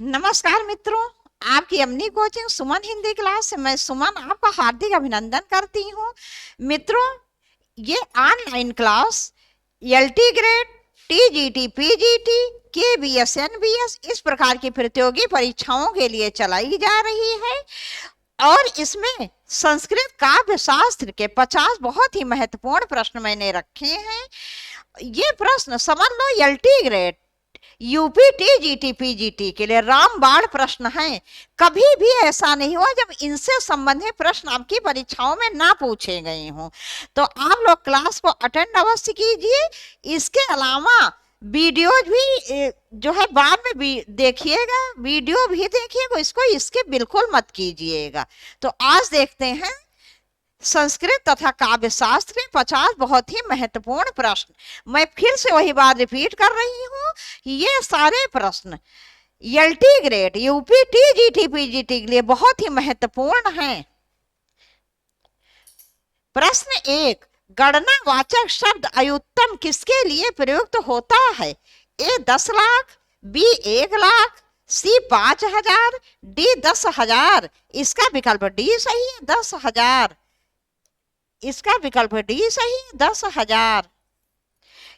नमस्कार मित्रों, आपकी अपनी कोचिंग सुमन हिंदी क्लास से मैं सुमन आपका हार्दिक अभिनंदन करती हूँ। मित्रों, ये online class LT grade, TGT, PGT, KBS, NBS इस प्रकार की प्रतियोगी परीक्षाओं के लिए चलाई जा रही है और इसमें संस्कृत काव्य शास्त्र के 50 बहुत ही महत्वपूर्ण प्रश्न मैंने रखे हैं। ये प्रश्न समझ लो LT grade, UP, TGT, PGT के लिए रामबाण प्रश्न हैं। कभी भी ऐसा नहीं हुआ जब इनसे संबंधित प्रश्न आपकी परीक्षाओं में ना पूछे गए हों। तो आप लोग क्लास को अटेंड अवश्य कीजिए। इसके अलावा वीडियोज भी जो है बाद में भी देखिएगा, वीडियो भी देखिएगा, इसको इसके बिल्कुल मत कीजिएगा। तो आज देखते हैं संस्कृत तथा काव्य शास्त्र के 50 बहुत ही महत्वपूर्ण प्रश्न। मैं फिर से वही बात रिपीट कर रही हूँ, ये सारे प्रश्न LT grade, UP, TGT, PGT के लिए बहुत ही महत्वपूर्ण हैं। प्रश्न 1, गणनावाचक शब्द अयुत्तम किसके लिए प्रयुक्त होता है? ए 10 लाख, बी 1 लाख, सी 5000, डी 10,000। इसका विकल्प डी सही है, 10,000। इसका विकल्प डी सही, 10,000।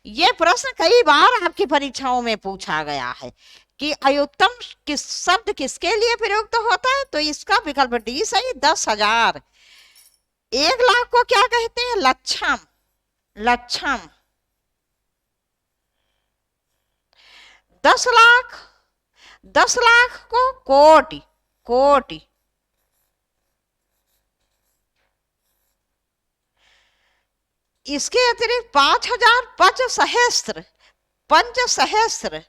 यह प्रश्न कई बार आपकी परीक्षाओं में पूछा गया है कि अयुत्तम किस शब्द किसके लिए प्रयुक्त होता है, तो इसका विकल्प डी सही, 10,000। 1 लाख को क्या कहते हैं? लक्षम, लक्षम। 10 लाख, 10 लाख को कोटि, कोटि। इसके अतिरिक्त 5,000 पंचसहस्त्र, पंचसहस्त्र।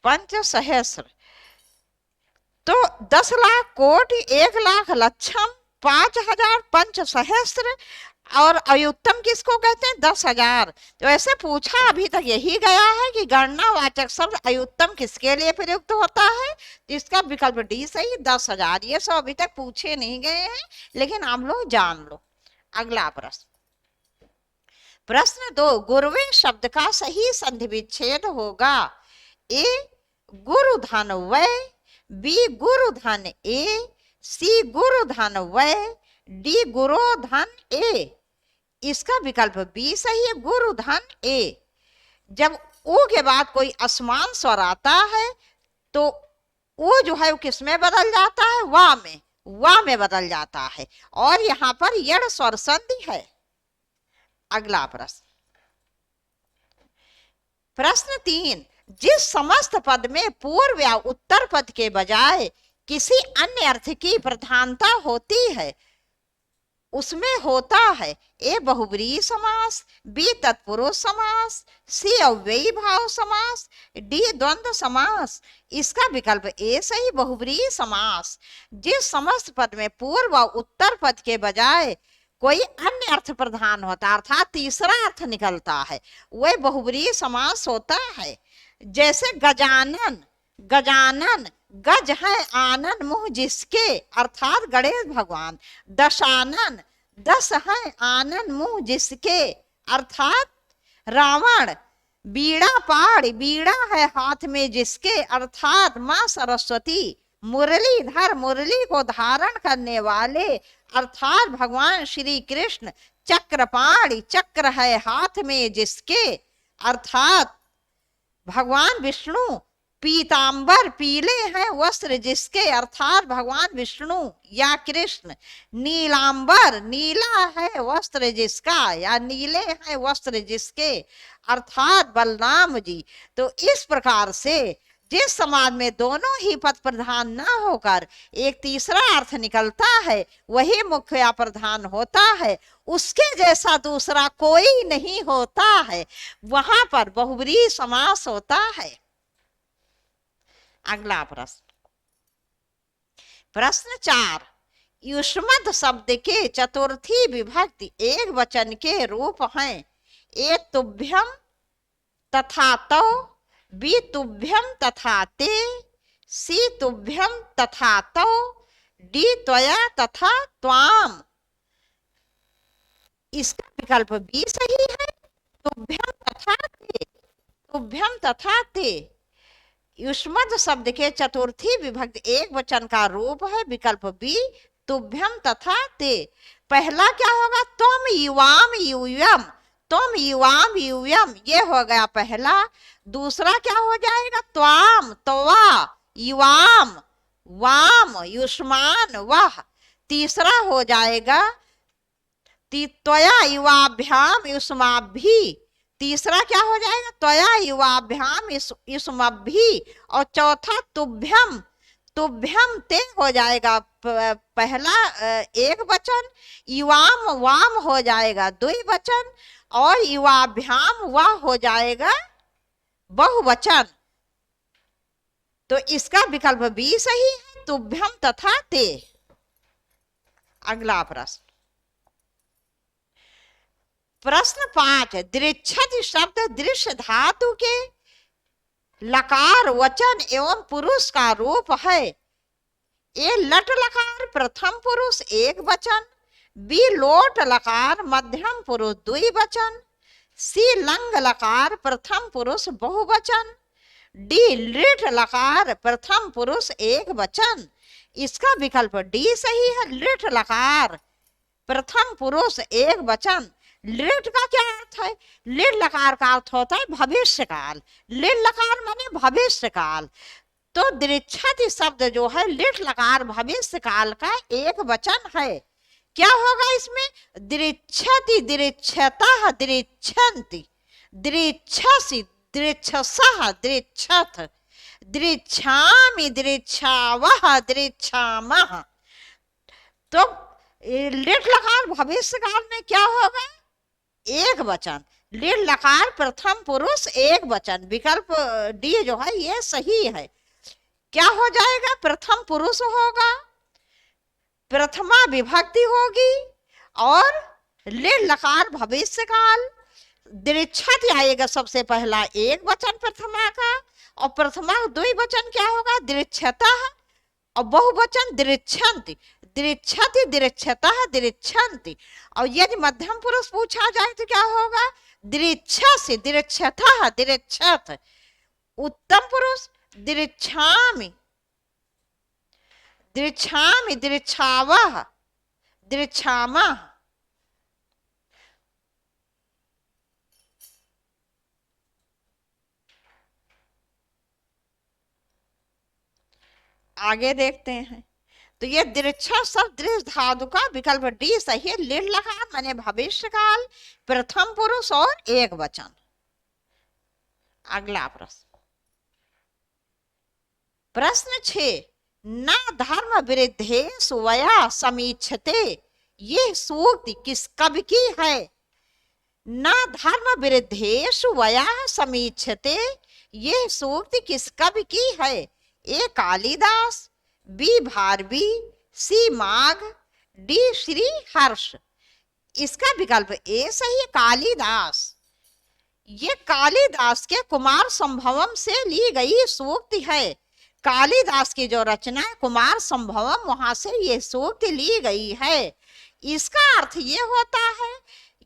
पंचसहस्त्र। तो 10 लाख कोटि, 1 लाख लक्षम, 5,000 पंचसहस्त्र और अयुत्तम किसको कहते हैं? 10,000। तो ऐसे पूछा अभी तक यही गया है कि गणनावाचक शब्द अयुत्तम किसके लिए प्रयुक्त होता है, जिसका विकल्प डी सही, 10,000। ये सब अभी तक पूछे नहीं गए हैं, लेकिन आप लोग जान लो। अगला प्रश्न, प्रश्न 2, गुरुवे शब्द का सही संधि विच्छेद होगा? ए गुरु धन वै, बी गुरु धन ए, सी गुरु धन वै, डी गुरु धन ए। इसका विकल्प बी सही है, गुरु धन ए। जब ओ के बाद कोई असमान स्वर आता है तो ओ जो है वो किस में बदल जाता है? वा में, वा में बदल जाता है और यहां पर यड़ स्वर संधि है। अगला प्रश्न, प्रश्न 3, जिस समस्त पद में पूर्व या उत्तर पद के बजाय किसी अन्य अर्थ की प्रधानता होती है उसमें होता है? ए बहुब्रीहि समास, बी तत्पुरुष समास, सी अव्ययी भाव समास, डी द्वंद्व समास। इसका विकल्प ए सही, बहुब्रीहि समास। जिस समस्त पद में पूर्व और उत्तर पद के बजाय कोई अन्य अर्थ प्रधान होता अर्थात तीसरा अर्थ निकलता है, वह बहुब्रीहि समास होता है। जैसे गजानन, गजानन, गज है आनन मुंह जिसके अर्थात गणेश भगवान। दशानन, 10 है आनन मुंह जिसके अर्थात रावण। बीड़ा पाड़, बीड़ा है हाथ में जिसके अर्थात मां सरस्वती। मुरलीधर, मुरली को धारण करने वाले अर्थात भगवान श्री कृष्ण। चक्रपाणि, चक्र है हाथ में जिसके अर्थात भगवान विष्णु। पीतांबर, पीले हैं वस्त्र जिसके अर्थात भगवान विष्णु या कृष्ण। नीलांबर, नीला है वस्त्र जिसका या नीले हैं वस्त्र जिसके अर्थात बलराम जी। तो इस प्रकार से जिस समाज में दोनों ही पद प्रधान न होकर एक तीसरा अर्थ निकलता है वही मुख्य या प्रधान होता है, उसके जैसा दूसरा कोई नहीं होता है, वहां पर बहुब्रीहि समास होता है। अगला प्रश्न, प्रश्न 4, युष्मद् शब्द के चतुर्थी विभक्ति एक वचन के रूप हैं? ए तुभ्यम तथा तो, बी तुभ्यम तथा ते, सी तुभ्यम तथा तो, डी त्वया तथा त्वाम। इसका विकल्प बी सही है। तुभ्यम तथा ते, तुभ्यम तथा ते युष्मद शब्द के चतुर्थी विभक्ति एक वचन का रूप है। विकल्प बी तुभ्यम तथा ते। पहला क्या होगा? तुम युवाम यूयम, तुम युवाम यूयम, ये हो गया पहला। दूसरा क्या हो जाएगा? त्वाम त्वा युवाम वाम युष्मान वाह। तीसरा हो जाएगा त्वया युवाभ्याम युष्माभि। तीसरा क्या हो जाएगा? त्वया युवाभ्याम युष्मभि। और चौथा तुभ्यम, तुभ्यम ते हो जाएगा पहला एक वचन, युवाम वाम हो जाएगा द्विवचन, और युवाभ्याम वाह हो जाएगा बहुवचन। तो इसका विकल्प बी सही है, तुभ्यम तथा ते। अगला प्रश्न, प्रश्न 5, दृक्षति शब्द दृश्य धातु के लकार वचन एवं पुरुष का रूप है। ए लट लकार प्रथम पुरुष एक वचन, बी लोट लकार मध्यम पुरुष द्विवचन, सी लंग लकार प्रथम पुरुष बहुवचन, डी लिट लकार प्रथम पुरुष एक वचन। इसका विकल्प डी सही है, लिट लकार प्रथम पुरुष एक वचन। लिट का क्या अर्थ है? लिट लकार का अर्थ होता है भविष्य काल। लिट लकार माने भविष्य काल। तो दृक्षति शब्द जो है लिट लकार भविष्य काल का एक वचन है। क्या होगा इसमें? दृक्षति दृक्षतः दृक्षन्ति, दृक्षसि दृक्षसः दृक्षथ, दृक्षामि दृक्षावः दृक्षामः। तो लिट लकार भविष्य काल में क्या होगा? एक वचन। लिट लकार प्रथम पुरुष एक वचन। विकल्प डी जो है ये सही है। क्या हो जाएगा? प्रथम पुरुष होगा, प्रथमा विभक्ति होगी, और लिट लकार भविष्य काल। दृक्षत आएगा सबसे पहला एक वचन प्रथमा का, और प्रथमा द्विवचन क्या होगा? दृक्षतः, और बहुवचन दृक्षन्ति, दृक्षति दृक्षतः दृक्षन्ति। और यदि मध्यम पुरुष पूछा जाए तो क्या होगा? दृक्षसि दृक्षतः दृक्षथ। उत्तम पुरुष दृक्षामि दृक्षामि दृक्षावः दृक्षामः। आगे देखते हैं। तो ये दृक्षा शब्द दृश्य धातु का विकल्प डी सही है। लिट लकार माने भविष्य काल, प्रथम पुरुष और एक वचन। अगला प्रश्न, प्रश्न 6, न धर्म विरुद्धे सुवया समीक्षते, ये सूक्ति किस कवि की है? न धर्म विरुद्धे सुवया समीक्षते, ये सूक्ति किस कवि की है? ए कालिदास, बी भारवी, सी माघ, डी श्री हर्ष। इसका विकल्प ए सही है, कालिदास। ये कालिदास के कुमार संभवम से ली गई सूक्ति है। कालिदास की जो रचना है कुमार संभवम, वहां से ये सूक्ति ली गई है। इसका अर्थ ये होता है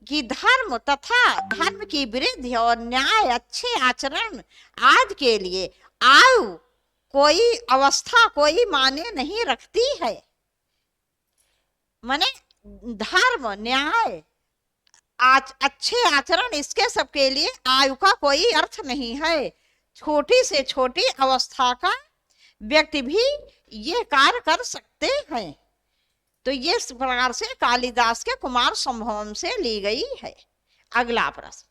कि धर्म तथा धर्म की वृद्धि और न्याय, अच्छे आचरण आदि के लिए आयु कोई अवस्था कोई माने नहीं रखती है। माने धर्म न्याय अच्छे आचरण, इसके सबके लिए आयु का कोई अर्थ नहीं है। छोटी से छोटी अवस्था का व्यक्ति भी ये कार्य कर सकते हैं। तो ये इस प्रकार से कालिदास के कुमार संभवम से ली गई है। अगला प्रश्न,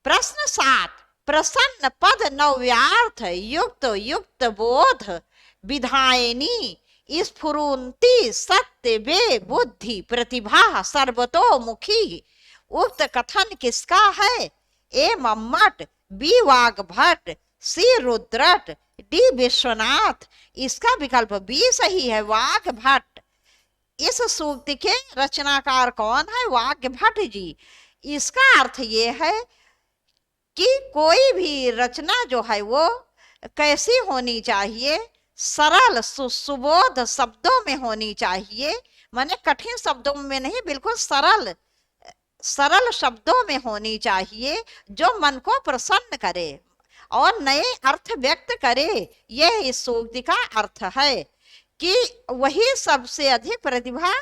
प्रश्न 7, प्रसन्न पद नव्यार्थ युक्त युक्त बोध विधायिनी स्फुरन्ति सत्य वे बुद्धि प्रतिभा सर्वतोमुखी। उक्त कथन किसका है? ए मम्मट, बी वाग्भट, सी रुद्रट, डी विश्वनाथ। इसका विकल्प बी सही है, वाग्भट। इस सूक्ति के रचनाकार कौन है? वाग्भट जी। इसका अर्थ ये है कि कोई भी रचना जो है वो कैसी होनी चाहिए? सरल सुबोध शब्दों में होनी चाहिए, माने कठिन शब्दों में नहीं, बिल्कुल सरल सरल शब्दों में होनी चाहिए, जो मन को प्रसन्न करे और नए अर्थ व्यक्त करे। यह इस सूक्ति का अर्थ है कि वही सबसे अधिक प्रतिभा,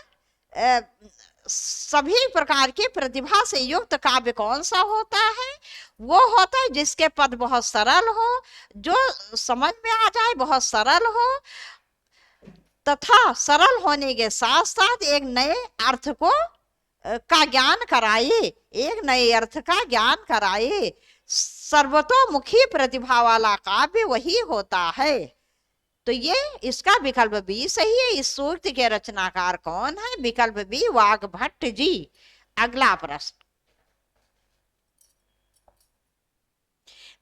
सभी प्रकार की प्रतिभा से युक्त काव्य कौन सा होता है? वो होता है जिसके पद बहुत सरल हो, जो समझ में आ जाए, बहुत सरल हो, तथा सरल होने के साथ साथ एक नए अर्थ को का ज्ञान कराए, एक नए अर्थ का ज्ञान कराए। सर्वतोमुखी प्रतिभा वाला काव्य वही होता है। तो ये इसका विकल्प बी सही है। इस सूक्त के रचनाकार कौन है? विकल्प बी वाग्भट्ट जी। अगला प्रश्न,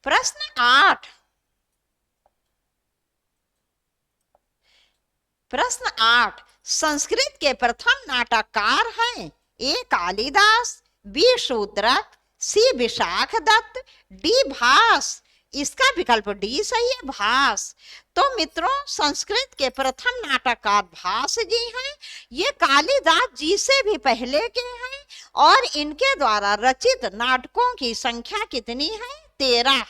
प्रश्न 8। प्रश्न 8, संस्कृत के प्रथम नाटककार हैं? ए कालिदास, बी शूद्रक, सी विशाख दत्त, डी भास। इसका विकल्प डी सही है, भास। तो मित्रों, संस्कृत के प्रथम नाटककार भास जी हैं। ये कालिदास जी से भी पहले के हैं और इनके द्वारा रचित नाटकों की संख्या कितनी है? 13।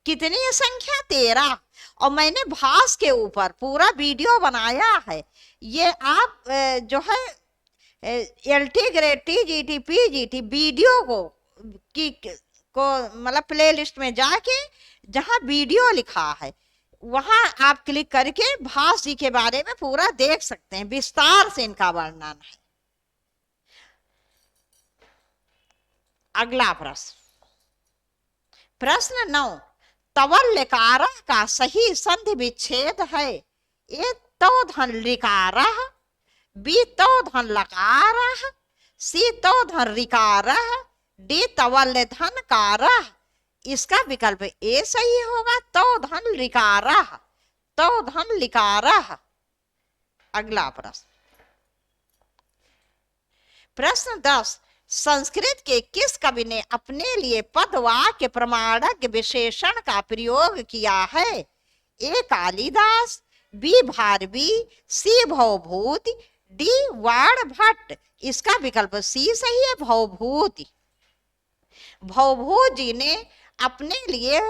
कितनी है संख्या? 13। और मैंने भास के ऊपर पूरा वीडियो बनाया है। ये आप जो है LT grade TGT PGT video को मतलब प्ले लिस्ट में जाके जहां वीडियो लिखा है वहां आप क्लिक करके भास जी के बारे में पूरा देख सकते हैं, विस्तार से इनका वर्णन है। अगला प्रश्न, प्रश्न 9, तवल्यकार का सही संधि विच्छेद है? ए तो धन लिकार, बी तो धन लकार, सी तो धन रिकार, डी तवल्य धन कार। इसका विकल्प ए सही होगा, तो धन लिकार, तो धन लिकार। अगला प्रश्न, प्रश्न 10, संस्कृत के किस कवि ने अपने लिए पद वाक्य प्रमाणक विशेषण का प्रयोग किया है? ए कालिदास, बी भारवी, सी भवभूति, डी वाणभट्ट। इसका विकल्प सी सही है, भवभूति। भवभूति जी ने अपने लिए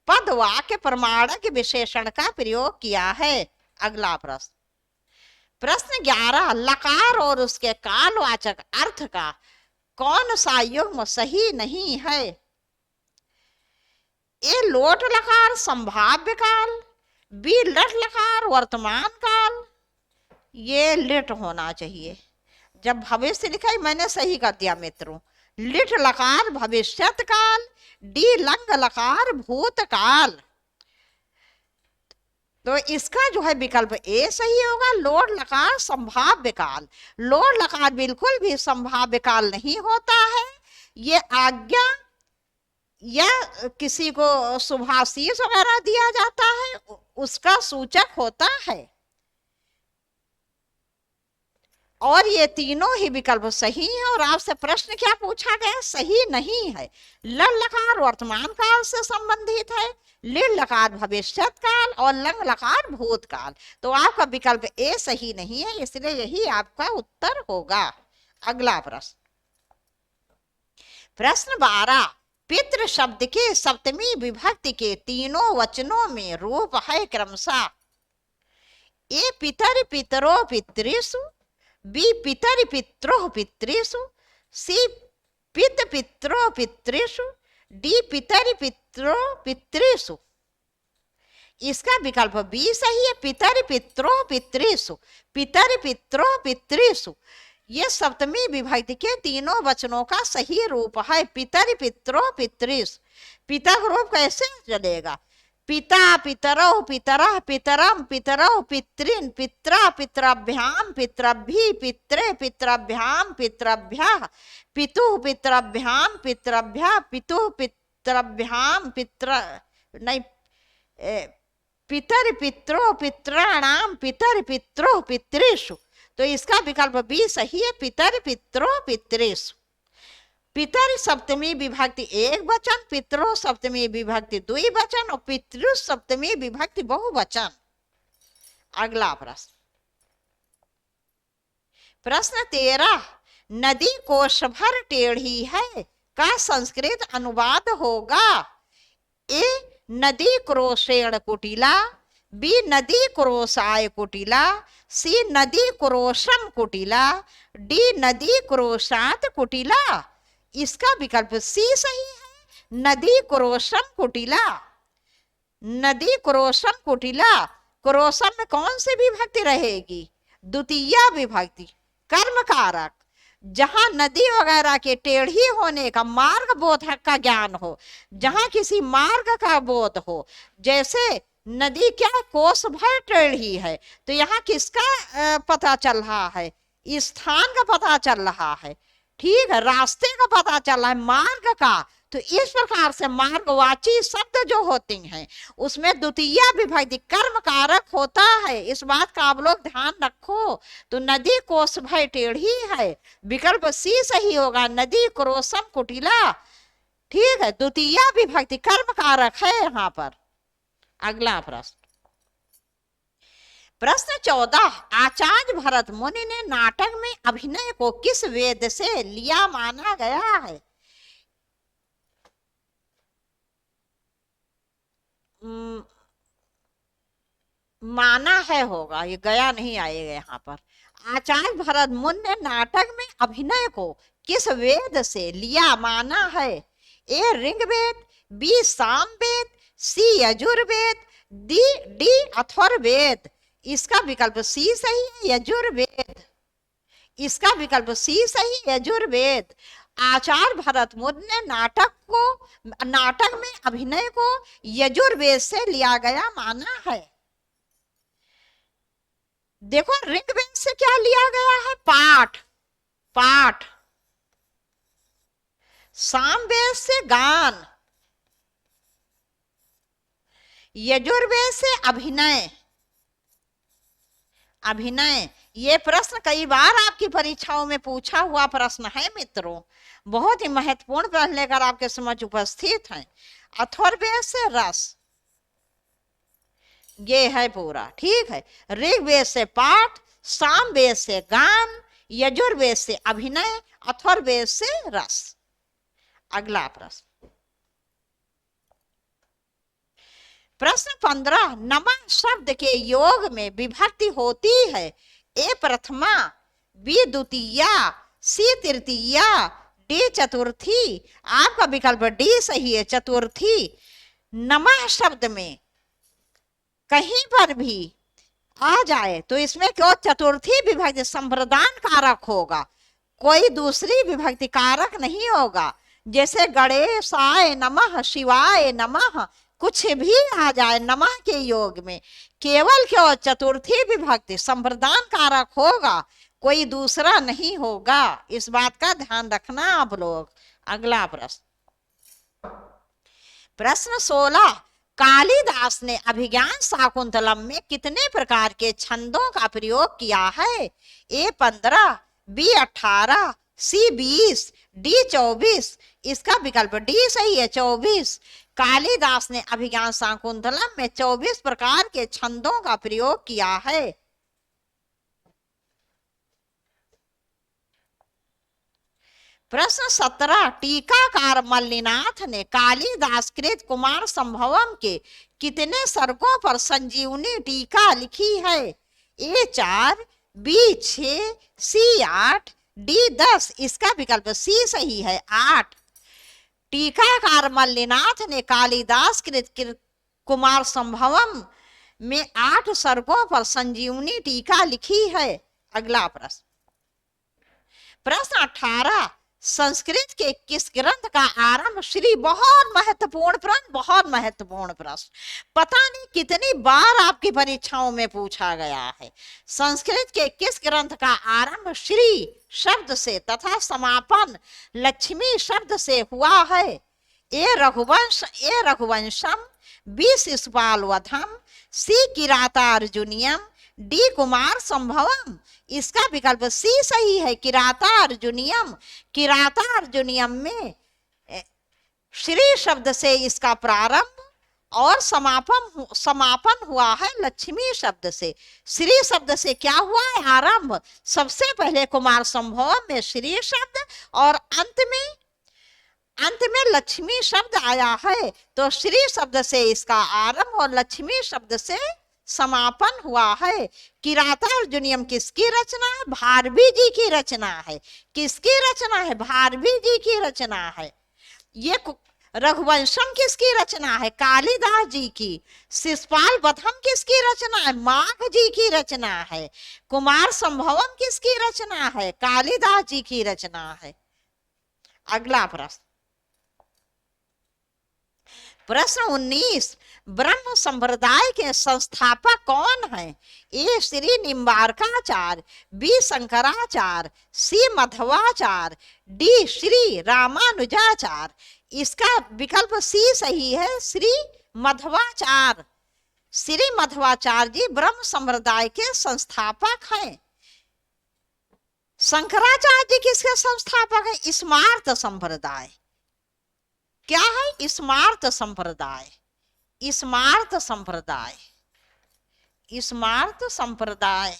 पद वाक्य प्रमाणक विशेषण का प्रयोग किया है। अगला प्रश्न, प्रश्न 11, लकार और उसके कालवाचक अर्थ का कौन सा युग्म सही नहीं है? ए लोट लकार संभाव्य काल, बी लट लकार वर्तमान काल। ये लिट होना चाहिए। जब भविष्य लिखा है मैंने सही कर दिया मित्रों। लिट लकार भविष्यत काल, डी लंग लकार भूतकाल। तो इसका जो है विकल्प ए सही होगा, लोड लकार संभाव्य काल। लोड लकार बिल्कुल भी संभाव्य काल नहीं होता है। ये आज्ञा या किसी को शुभाशीष वगैरह दिया जाता है उसका सूचक होता है। और ये तीनों ही विकल्प सही हैं। और आपसे प्रश्न क्या पूछा गया? सही नहीं है। लड़ लकार वर्तमान काल से संबंधित है, लिड़ लकार भविष्यत काल और लंग लकार भूतकाल। तो आपका विकल्प ए सही नहीं है, इसलिए यही आपका उत्तर होगा। अगला प्रश्न, प्रश्न 12, पितृ शब्द के सप्तमी विभक्ति के तीनों वचनों में रूप है क्रमशः? ए पितर पितरो पितृषु, बी पितर पित्रोः पितृषु, सी पित पित्रो पितृषु, डी पितर पित्रो पितृषु। इसका विकल्प बी सही है, पितर पित्रो पितृषु। पितर पित्रो पितृषु ये सप्तमी विभक्ति के तीनों वचनों का सही रूप है, पितर पित्रो पितृषु। पिता का रूप कैसे चलेगा? पिता पितरौ पितरः पितरम पितरौ पितॄन् पित्रा पितृभ्याम पितृभ्यः पित्रे पितृभ्याम पितृभ्यः पितुः पितृभ्याम पितृभ्यः पितुः पितृभ्याम पितृ नहीं पितर पित्रो पितॄणाम पितर पित्रोः पितृषु। तो इसका विकल्प बी सही है, पितर पित्रो पितृषु। पितर सप्तमी विभक्ति एक वचन, पितरो सप्तमी विभक्ति द्विवचन और पितृ सप्तमी विभक्ति बहुवचन। अगला प्रश्न, प्रश्न 13, नदी कोश भर टेढ़ी है का संस्कृत अनुवाद होगा? ए नदी क्रोशेण कुटिला, बी नदी क्रोशाय कुटिला, सी नदी क्रोशम कुटिला, डी नदी क्रोशात कुटिला। इसका विकल्प सी सही है, नदी क्रोशम कुटिला। नदी क्रोशम कुटिला, क्रोशम में कौन सी विभक्ति रहेगी? द्वितीय विभक्ति, कर्म कारक। जहां नदी वगैरह के टेढ़ी होने का मार्ग बोधक का ज्ञान हो, जहां किसी मार्ग का बोध हो, जैसे नदी क्या कोस भर टेढ़ी है, तो यहाँ किसका पता चल रहा है? स्थान का पता चल रहा है, ठीक है, रास्ते का पता चल रहा है, मार्ग का। तो इस प्रकार से मार्गवाची शब्द जो होते हैं उसमें द्वितीय विभक्ति कर्म कारक होता है, इस बात का आप लोग ध्यान रखो। तो नदी कोस भय टेढ़ी है, विकल्प सी सही होगा, नदी क्रोशम कुटिला। ठीक है, द्वितीय विभक्ति कर्म कारक है यहाँ पर। अगला प्रश्न, प्रश्न 14, आचार्य भरत मुनि ने नाटक में अभिनय को किस वेद से लिया माना गया है? माना है होगा, ये गया नहीं आएगा यहाँ पर। आचार्य भरत मुनि ने नाटक में अभिनय को किस वेद से लिया माना है? ए ऋग्वेद, बी सामवेद, सी यजुर्वेद, डी अथर्ववेद। इसका विकल्प सी सही है, यजुर्वेद। इसका विकल्प सी सही, यजुर्वेद। आचार्य भरत मुनि ने नाटक में अभिनय को यजुर्वेद से लिया गया माना है। देखो ऋग्वेद से क्या लिया गया है? पाठ। सामवेद से गान, यजुर्वेद से अभिनय। ये प्रश्न कई बार आपकी परीक्षाओं में पूछा हुआ प्रश्न है मित्रों, बहुत ही महत्वपूर्ण प्रश्न लेकर आपके समक्ष उपस्थित हैं। अथर्ववेद से रस, ये है पूरा, ठीक है। ऋग्वेद से पाठ, सामवेद से गान, यजुर्वेद से अभिनय, अथर्ववेद से रस। अगला प्रश्न, प्रश्न 15, नमः शब्द के योग में विभक्ति होती है? ए प्रथमा, बी द्वितीया, सी तृतीया, डी चतुर्थी। आपका विकल्प डी सही है, चतुर्थी। नमः शब्द में कहीं पर भी आ जाए तो इसमें क्यों चतुर्थी विभक्ति संप्रदान कारक होगा, कोई दूसरी विभक्ति कारक नहीं होगा। जैसे गणेशाय नमः, शिवाय नमः, कुछ भी आ जाए नमः के योग में, केवल क्यों चतुर्थी विभक्ति संप्रदान कारक होगा, कोई दूसरा नहीं होगा। इस बात का ध्यान रखना आप लोग। अगला प्रश्न, प्रश्न 16, कालिदास ने अभिज्ञान शाकुंतलम में कितने प्रकार के छंदों का प्रयोग किया है? ए 15, बी 18, सी 20, डी 24। इसका विकल्प डी सही है, 24। कालिदास ने अभिज्ञान शाकुंतलम में 24 प्रकार के छंदों का प्रयोग किया है। प्रश्न 17, टीकाकार मल्लिनाथ ने कालिदास कृत कुमार संभवम के कितने सर्गों पर संजीवनी टीका लिखी है? ए 4, बी 6, सी 8, डी 10। इसका विकल्प सी सही है, 8। टीकाकार मल्लिनाथ ने कालिदास कृत कुमार संभवम में 8 सर्गों पर संजीवनी टीका लिखी है। अगला प्रश्न, प्रश्न 18, संस्कृत के किस ग्रंथ का आरंभ श्री? बहुत महत्वपूर्ण प्रश्न, पता नहीं कितनी बार आपकी परीक्षाओं में पूछा गया है। संस्कृत के किस ग्रंथ का आरंभ श्री शब्द से तथा समापन लक्ष्मी शब्द से हुआ है? ए रघुवंशम, बी शिशुपाल वधम, सी किरातार्जुनियम, डी कुमार संभवम। इसका विकल्प सी सही है, किरातार्जुनियम। किरातार्जुनियम में श्री शब्द से इसका प्रारंभ और समापन हुआ है लक्ष्मी शब्द से। श्री शब्द से क्या हुआ है? आरंभ। सबसे पहले कुमार संभव में श्री शब्द और अंत में लक्ष्मी शब्द आया है, तो श्री शब्द से इसका आरंभ और लक्ष्मी शब्द से समापन हुआ है। किरातार्जुनीयम किसकी रचना है? भारवी जी की रचना है। किसकी रचना है? भारवी जी की रचना है। ये रघुवंशम किसकी रचना है? कालिदास जी की। शिशुपाल वधम किसकी रचना है? माघ जी की रचना है। कुमार संभवम किसकी रचना है? कालिदास जी की रचना है। अगला प्रश्न 19, ब्रह्म संप्रदाय के संस्थापक कौन है? ए श्री निम्बार्काचार्य, बी शंकराचार्य, सी मध्वाचार्य, डी श्री रामानुजाचार्य। इसका विकल्प सी सही है, श्री मध्वाचार्य। श्री मध्वाचार्य जी ब्रह्म संप्रदाय के संस्थापक हैं। शंकराचार्य जी किसके संस्थापक है? स्मार्त संप्रदाय। क्या है? स्मार्त संप्रदाय। स्मार्त संप्रदाय। स्मार्त संप्रदाय।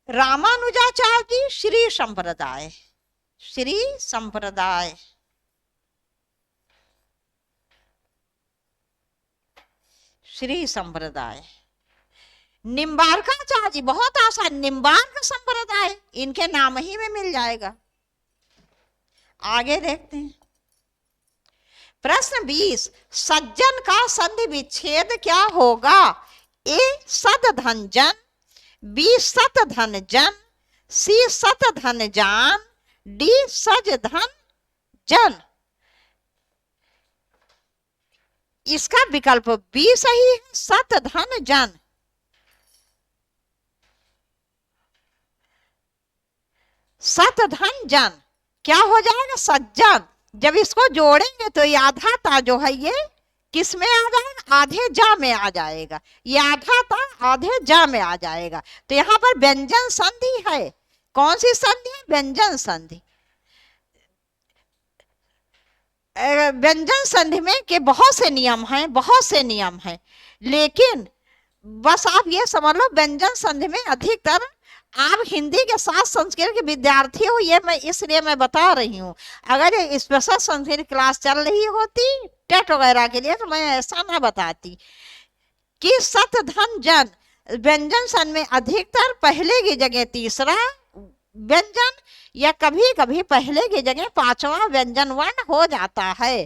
रामानुजाचार्य जी श्री संप्रदाय। श्री संप्रदाय। श्री संप्रदाय। निम्बार्काचार्य जी बहुत आसान, निम्बार्क संप्रदाय, इनके नाम ही में मिल जाएगा। आगे देखते हैं प्रश्न 20, सज्जन का संधि विच्छेद क्या होगा? ए सद धन जन, बी सत धन जन, सी सत धन जान, डी सज धन जन। इसका विकल्प बी सही है, सत धन जन। सत धन जन क्या हो जाएगा? सज्जन। जब इसको जोड़ेंगे तो ये आधा ता जो है ये किस में आ जाएगा? आधे जा में आ जाएगा। ये आधा ता आधे जा में आ जाएगा। तो यहाँ पर व्यंजन संधि है। कौन सी संधि है? व्यंजन संधि। व्यंजन संधि में के बहुत से नियम हैं, बहुत से नियम हैं, लेकिन बस आप ये समझ लो व्यंजन संधि में अधिकतर आप हिंदी के साथ संस्कृत के विद्यार्थी हो, ये मैं इसलिए मैं बता रही हूँ। अगर ये स्पेशल संस्कृत क्लास चल रही होती टेट वगैरह के लिए तो मैं ऐसा ना बताती। कि सत धन जन व्यंजन सन में अधिकतर पहले की जगह तीसरा व्यंजन या कभी कभी पहले की जगह पांचवा व्यंजन वर्ण हो जाता है।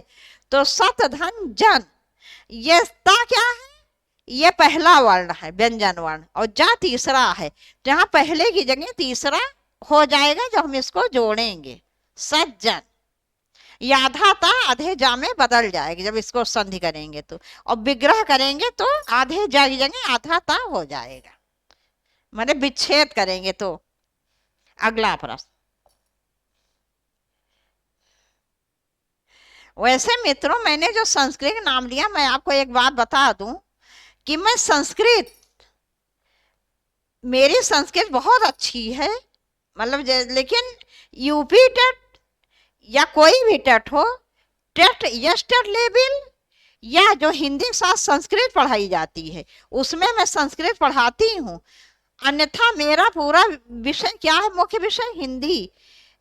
तो सत धन जन ये ता क्या है? ये पहला वर्ण है व्यंजन वर्ण और जा तीसरा है। जहां पहले की जगह तीसरा हो जाएगा जब हम इसको जोड़ेंगे। सज्जन आधा ता आधे जा में बदल जाएगी जब इसको संधि करेंगे तो, और विग्रह करेंगे तो आधे जा की जगह आधा ता हो जाएगा, मतलब विच्छेद करेंगे तो। अगला प्रश्न, वैसे मित्रों मैंने जो संस्कृत नाम लिया, मैं आपको एक बात बता दूं कि मैं संस्कृत, मेरी संस्कृत बहुत अच्छी है, मतलब लेकिन यूपी टेट या कोई भी टेट हो, टेट या टेट लेवल या जो हिंदी के साथ संस्कृत पढ़ाई जाती है उसमें मैं संस्कृत पढ़ाती हूँ। अन्यथा मेरा पूरा विषय क्या है? मुख्य विषय हिंदी।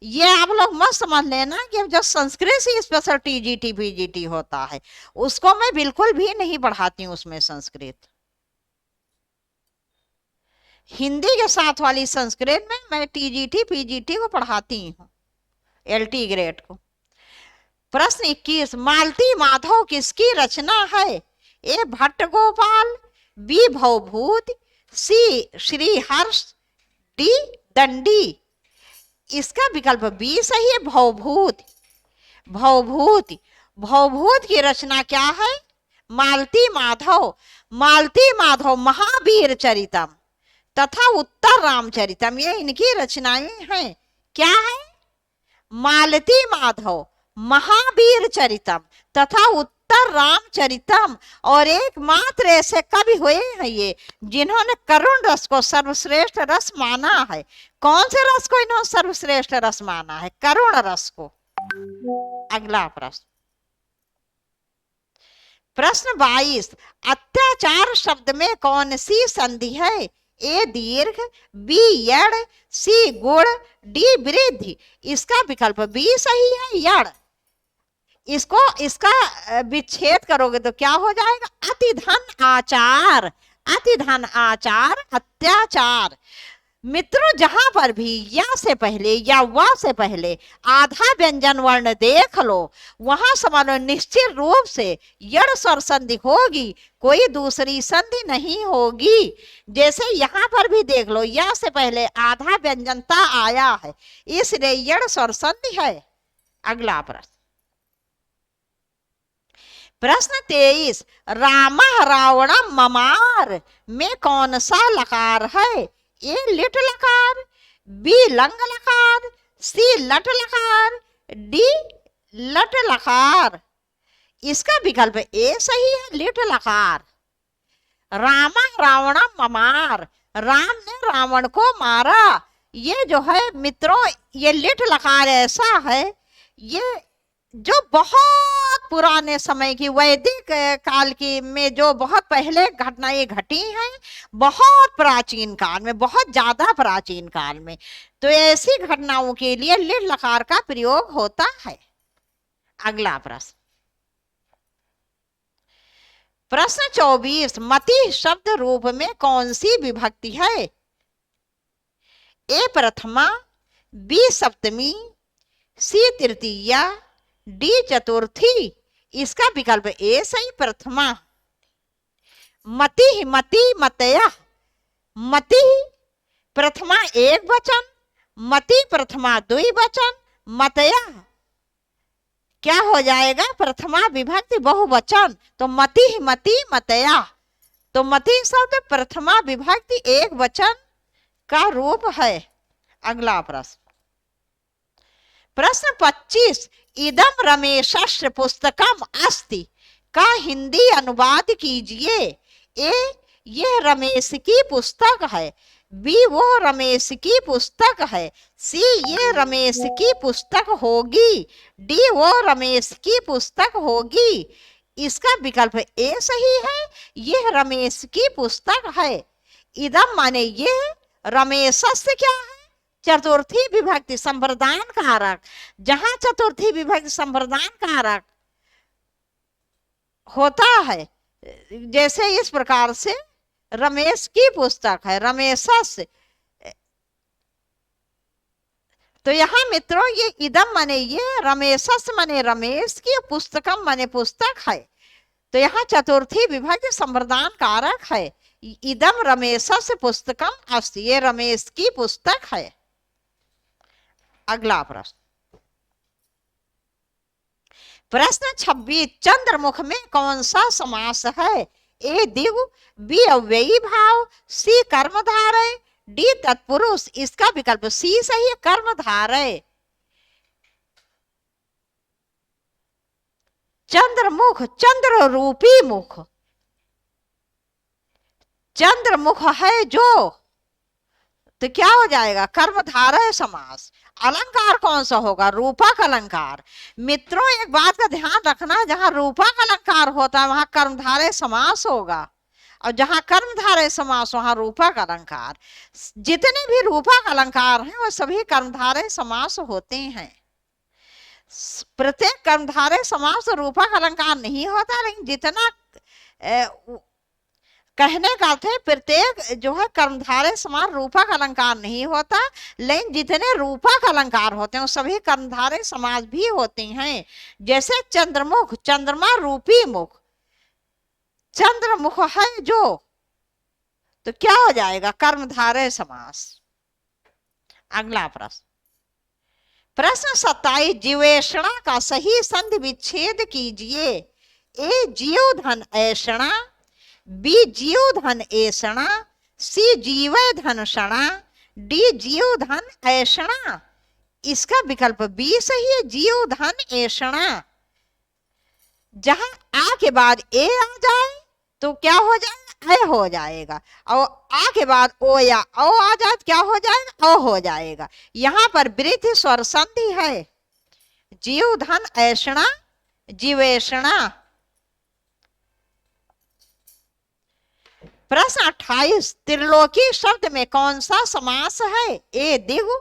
ये आप लोग मत समझ लेना कि जो संस्कृत से स्पेशल टीजीटी पीजीटी होता है उसको मैं बिल्कुल भी नहीं पढ़ाती हूँ। उसमें संस्कृत हिंदी के साथ वाली संस्कृत में मैं टीजीटी पीजीटी को पढ़ाती हूँ, एलटी ग्रेड को। प्रश्न 21, मालती माधव किसकी रचना है? ए भट्ट गोपाल, बी भवभूति, सी श्रीहर्ष, डी दंडी। इसका विकल्प बी सही है, भवभूति। भवभूति, भवभूति की रचना क्या है? मालती माधव। मालती माधव महावीर चरितम तथा उत्तर रामचरितम, ये इनकी रचनाएं हैं। क्या है? मालती माधव महावीर चरितम तथा उत्तर रामचरितम, और एकमात्र ऐसे कवि हुए हैं ये जिन्होंने करुण रस को सर्वश्रेष्ठ रस माना है। कौन से रस को इन्होंने सर्वश्रेष्ठ रस माना है? करुण रस को। अगला प्रश्न, प्रश्न 22, अत्याचार शब्द में कौन सी संधि है? ए दीर्घ, बी यड़, सी गुण, डी वृद्धि। इसका विकल्प बी सही है, यड़। इसका विच्छेद करोगे तो क्या हो जाएगा? अतिधन आचार, अतिधन आचार अत्याचार। मित्रों, जहां पर भी या से पहले या वा से पहले आधा व्यंजन वर्ण देख लो, वहां समझ लो निश्चित रूप से यड़ स्वर संधि होगी, कोई दूसरी संधि नहीं होगी। जैसे यहाँ पर भी देख लो, या से पहले आधा व्यंजनता आया है, इसलिए यड़ स्वर संधि है। अगला प्रश्न, प्रश्न 23, राम रावणम ममार में कौन सा लकार है? ए लिट लकार, बी लंग लकार, सी लट लकार, डी लट लकार। इसका विकल्प ए सही है, लिट लकार। राम रावणम ममार, राम ने रावण को मारा। ये जो है मित्रों, ये लिट लकार ऐसा है, ये जो बहुत पुराने समय की वैदिक काल की में जो बहुत पहले घटनाएं घटी हैं, बहुत प्राचीन काल में, बहुत ज्यादा प्राचीन काल में, तो ऐसी घटनाओं के लिए लिट लकार का प्रयोग होता है। अगला प्रश्न, प्रश्न 24, मति शब्द रूप में कौन सी विभक्ति है? ए प्रथमा, बी सप्तमी, सी तृतीया, डी चतुर्थी। इसका विकल्प ए सही, प्रथमा। मति मति मतया, मति प्रथमा एक वचन, मति प्रथमा द्विवचन, मतया क्या हो जाएगा? प्रथमा विभक्ति बहुवचन, तो मति मति मतया। तो मति शब्द प्रथमा विभक्ति एक वचन का रूप है। अगला प्रश्न, प्रश्न 25, इदम रमेशस्य पुस्तकम अस्ति का हिंदी अनुवाद कीजिए। ए यह रमेश की पुस्तक है, बी वो रमेश की पुस्तक है, सी ये रमेश की पुस्तक होगी, डी वो रमेश की पुस्तक होगी। इसका विकल्प ए सही है, यह रमेश की पुस्तक है। इदम माने ये, रमेशस्य क्या है? चतुर्थी विभक्ति संप्रदान कारक। जहां चतुर्थी विभक्ति संप्रदान कारक होता है, जैसे इस प्रकार से रमेश की पुस्तक है, रमेशस्य, तो यहाँ मित्रों ये इदम माने ये, रमेशस्य माने रमेश की, पुस्तकम माने पुस्तक है, तो यहाँ चतुर्थी विभक्ति संप्रदान कारक है। इदम रमेशस्य पुस्तकम अस्ति, ये रमेश की पुस्तक है। अगला प्रश्न, प्रश्न 26, चंद्रमुख में कौन सा समास है? ए द्विगु, बी अव्ययी भाव, सी कर्मधारय, डी तत्पुरुष। इसका विकल्प सी सही है, कर्मधारय। चंद्रमुख, चंद्र रूपी मुख, चंद्रमुख है जो, तो क्या हो जाएगा? कर्मधारय समास। अलंकार कौन सा होगा? रूपक अलंकार। मित्रों एक बात का ध्यान रखना, जहां रूपक अलंकार होता है वहां कर्मधारय समास होगा, और जहां कर्मधारय समास वहां रूपक अलंकार। जितने भी रूपक अलंकार हैं वो सभी कर्मधारय समास होते हैं। प्रत्येक कर्मधारय समास रूपक अलंकार नहीं होता, लेकिन जितना कहने का अर्थ है प्रत्येक जो है कर्मधारय समास रूपक अलंकार नहीं होता, लेकिन जितने रूपक अलंकार होते हैं वो सभी कर्मधारय समास भी होते हैं। जैसे चंद्रमुख, चंद्रमा रूपी मुख, चंद्रमुख है जो, तो क्या हो जाएगा? कर्मधारय समास। अगला प्रश्न, प्रश्न 27, जीवेषणा का सही संधि विच्छेद कीजिए। ए जीव धन ऐषणा, बी जीव धन ऐषणा, सी जीव धन षणा, डी जीव धन ऐषणा। इसका विकल्प बी सही है, जीव धन ऐषणा। जहां के बाद ए आ जाए तो क्या हो जाएगा, ए हो जाएगा। और आ के बाद ओ या ओ आ जाए तो क्या हो जाएगा, ओ हो जाएगा। यहाँ पर वृद्धि स्वर संधि है। जीव धन ऐषणा जीवेषणा। प्रश्न 28, त्रिलोकी शब्द में कौन सा समास है? ए दिगु,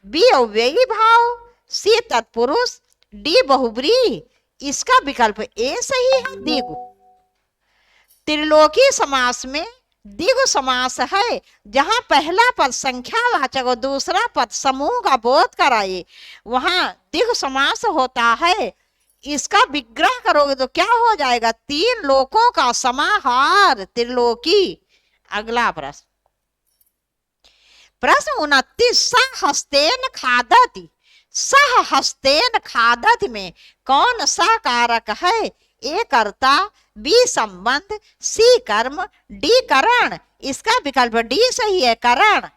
बी अव्ययी भाव, सी तत्पुरुष, डी बहुब्रीहि। इसका विकल्प ए सही है, दिगु। त्रिलोकी समास में द्विगु समास है, जहां पहला पद संख्यावाचक और दूसरा पद समूह का बोध कराए, वहां द्विगु समास होता है। इसका विग्रह करोगे तो क्या हो जाएगा, तीन लोकों का समाहार, त्रिलोकी। अगला प्रश्न, प्रश्न 29, सह हस्तेन खादति। सह हस्तेन खादति में कौन सा कारक है? ए कर्ता, बी संबंध, सी कर्म, डी करण। इसका विकल्प डी सही है, करण।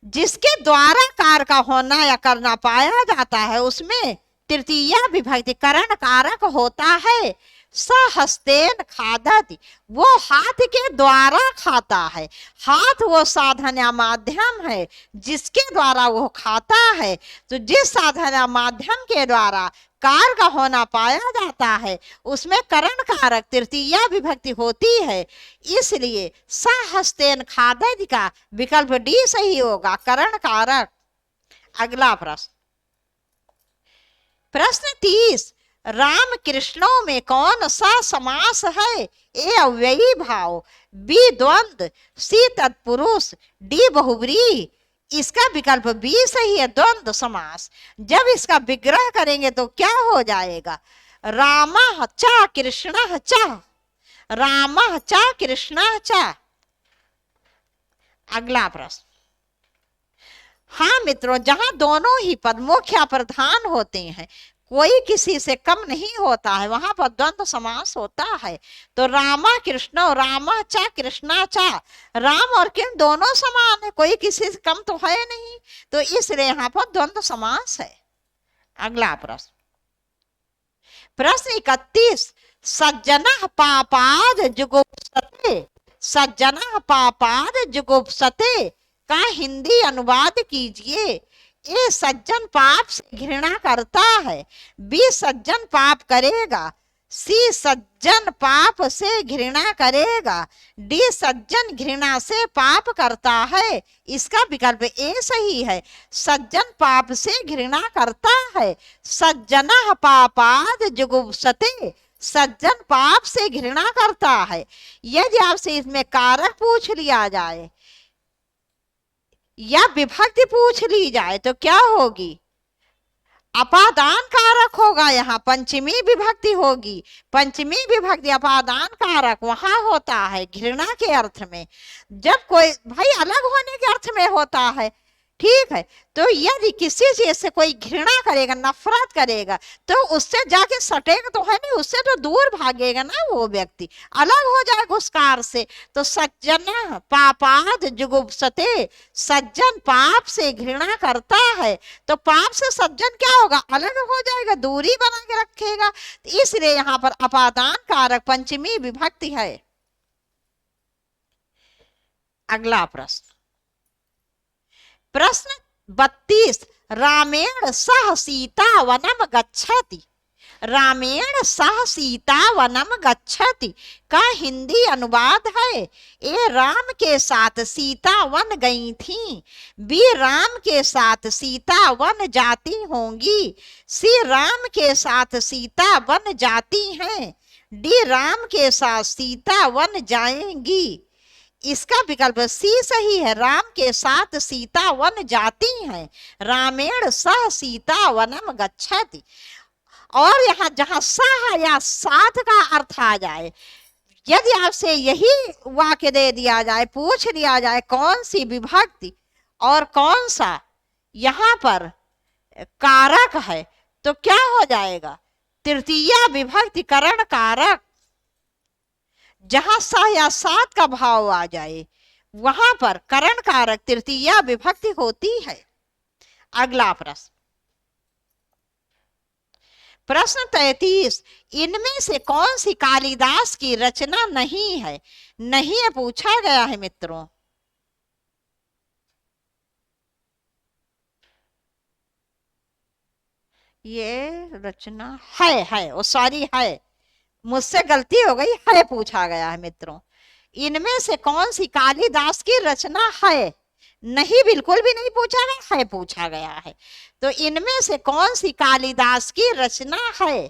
जिसके द्वारा कार्य का होना या करना पाया जाता है उसमें तृतीया विभक्ति करण कारक होता है। सहस्तेन खादति, वो हाथ के द्वारा खाता है। हाथ वो साधन या माध्यम है जिसके द्वारा वो खाता है। तो जिस साधन या माध्यम के द्वारा कार्य का होना पाया जाता है उसमें करण कारक तृतीया विभक्ति होती है। इसलिए सहस्तेन खादति का विकल्प डी सही होगा, करण कारक। अगला प्रश्न, प्रश्न 30, राम कृष्णों में कौन सा समास है? ए अव्ययी भाव, बी द्वंद्व, सी तत्पुरुष, डी बहुब्रीहि। इसका विकल्प बी सही है, द्वंद्व समास। जब इसका विग्रह करेंगे तो क्या हो जाएगा, रामः च कृष्णः च, रामः च कृष्णः च। अगला प्रश्न, हाँ मित्रों, जहां दोनों ही पद मुख्य प्रधान होते हैं, कोई किसी से कम नहीं होता है, वहां पर द्वंद्व समास होता है। तो रामा कृष्ण, रामा चा कृष्णा चा, राम और कृष्ण दोनों समान है, कोई किसी से कम तो है नहीं, तो इसलिए यहाँ पर द्वंद्व समास है। अगला प्रश्न, प्रश्न 31, सज्जनः पापाद जुगुप्सते। सज्जनः पापाद जुगुप्सते का हिंदी अनुवाद कीजिए। ए सज्जन पाप से घृणा करता है, बी सज्जन पाप करेगा, सी सज्जन पाप से घृणा करेगा, डी सज्जन घृणा से पाप करता है। इसका विकल्प ए सही है, सज्जन पाप से घृणा करता है। सज्जनः पापाद जुगुप्सते, सज्जन पाप से घृणा करता है। यदि आपसे इसमें कारक पूछ लिया जाए या विभक्ति पूछ ली जाए तो क्या होगी, अपादान कारक होगा, यहाँ पंचमी विभक्ति होगी। पंचमी विभक्ति अपादान कारक वहां होता है घृणा के अर्थ में, जब कोई भाई अलग होने के अर्थ में होता है, ठीक है। तो यदि किसी चीज से कोई घृणा करेगा, नफरत करेगा, तो उससे जाके सटेगा तो है नहीं, उससे तो दूर भागेगा ना वो व्यक्ति, अलग हो जाएगा उस कार से। तो सज्जन पापाद जुगुप्सते, सज्जन पाप से घृणा करता है, तो पाप से सज्जन क्या होगा, अलग हो जाएगा, दूरी बना के रखेगा। इसलिए यहाँ पर अपादान कारक पंचमी विभक्ति है। अगला प्रश्न, प्रश्न 32, रामेण सह सीता वनम गच्छति। रामेण सह सीता वनम गच्छति का हिंदी अनुवाद है। ए राम के साथ सीता वन गई थी, बी राम के साथ सीता वन जाती होंगी, सी राम के साथ सीता वन जाती हैं, डी राम के साथ सीता वन जाएंगी। इसका विकल्प सी सही है, राम के साथ सीता वन जाती हैं। रामेण सह सीता वनम गच्छति। और यहाँ जहां सह या साथ का अर्थ आ जाए, यदि आपसे यही वाक्य दे दिया जाए, पूछ लिया जाए कौन सी विभक्ति और कौन सा यहाँ पर कारक है, तो क्या हो जाएगा, तृतीया विभक्ति करण कारक। जहां सह या साथ का भाव आ जाए वहां पर करण कारक तृतीया विभक्ति होती है। अगला प्रश्न, प्रश्न 33, इनमें से कौन सी कालिदास की रचना नहीं है? नहीं है पूछा गया है मित्रों। ये रचना है, वो सॉरी है, मुझसे गलती हो गई, है पूछा गया है मित्रों। इनमें से कौन सी कालिदास की रचना है? नहीं, बिल्कुल भी नहीं पूछा गया है, पूछा गया है। तो इनमें से कौन सी कालिदास की रचना है?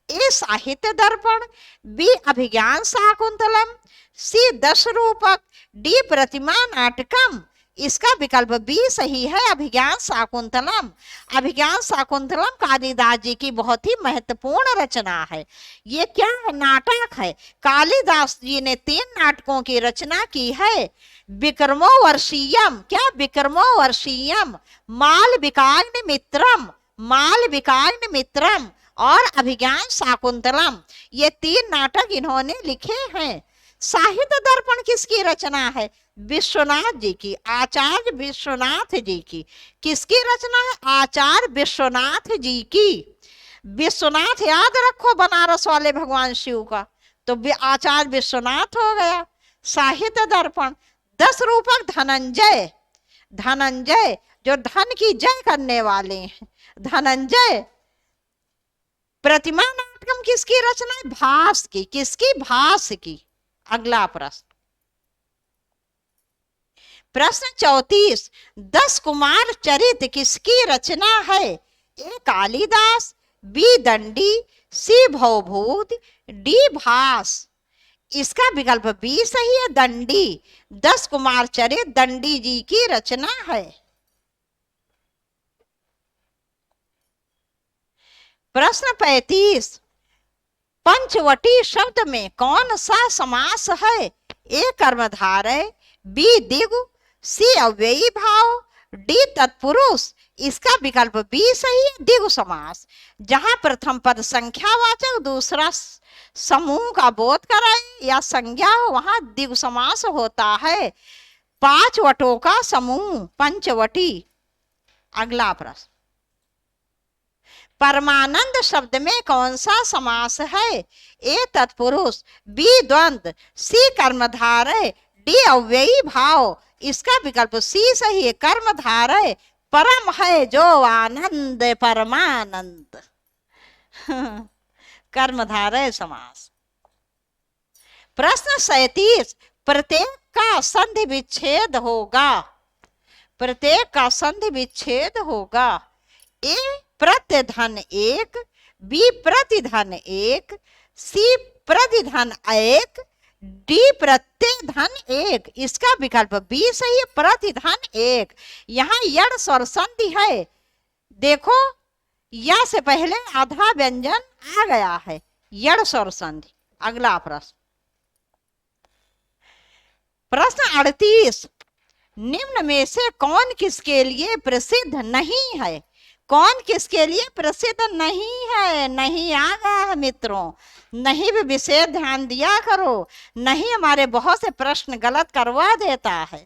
ए साहित्य दर्पण, बी अभिज्ञान शाकुंतलम, सी दश रूपक, डी प्रतिमा नाटकम। इसका विकल्प बी सही है, अभिज्ञान शाकुंतलम। अभिज्ञान शाकुंतलम कालिदास जी की बहुत ही महत्वपूर्ण रचना है। ये क्या है? नाटक है। कालिदास जी ने 3 नाटकों की रचना की है। विक्रमो वर्षीयम, क्या? विक्रमो वर्षीयम, मालविकाग्नि मित्रम, मालविकाग्नि मित्रम और अभिज्ञान शाकुंतलम, ये 3 नाटक इन्होंने लिखे हैं। साहित्य दर्पण किसकी रचना है? विश्वनाथ जी की, आचार्य विश्वनाथ जी की। किसकी रचना है? आचार्य विश्वनाथ जी की। विश्वनाथ याद रखो, बनारस वाले भगवान शिव का, तो आचार्य विश्वनाथ हो गया। साहित्य दर्पण। 10 रूपक धनंजय, धनंजय जो धन की जय करने वाले हैं, धनंजय। प्रतिमा नाटकम किसकी रचना है? भास की। किसकी? भास की। अगला प्रश्न, प्रश्न 34, 10 कुमार चरित किसकी रचना है? ए कालिदास, बी दंडी, सी भवभूत, डी भास। इसका विकल्प बी सही है, दंडी। 10 कुमार चरित दंडी जी की रचना है। प्रश्न 35, पंचवटी शब्द में कौन सा समास है? ए कर्मधारय, बी द्विगु, सी अव्ययी भाव, डी तत्पुरुष। इसका विकल्प बी सही है, द्विगु समास। जहां प्रथम पद संख्यावाचक, दूसरा समूह का बोध कराए या संज्ञा हो, वहां द्विगु समास होता है। 5 वटों का समूह, पंचवटी। अगला प्रश्न, परमानंद शब्द में कौन सा समास है? ए तत्पुरुष, बी द्वंद्व, सी कर्मधारय, डी अव्ययी भाव। इसका विकल्प सी सही है, कर्मधारय। परम है जो आनंद, परमानंद। कर्मधारय समास। प्रश्न 37, प्रत्येक का संधि विच्छेद होगा। प्रत्येक का संधि विच्छेद होगा। ए प्रतिधन 1, बी प्रतिधन 1, सी प्रतिधन 1, डी प्रतिधन 1। इसका विकल्प बी सही है, प्रतिधन 1। यहाँ यड़ स्वर संधि है, देखो या से पहले आधा व्यंजन आ गया है, यड़ स्वर संधि। अगला प्रश्न, प्रश्न 38, निम्न में से कौन किसके लिए प्रसिद्ध नहीं है? कौन किसके लिए प्रसिद्ध नहीं है? नहीं आ गया है मित्रों, नहीं भी विशेष ध्यान दिया करो, नहीं हमारे बहुत से प्रश्न गलत करवा देता है।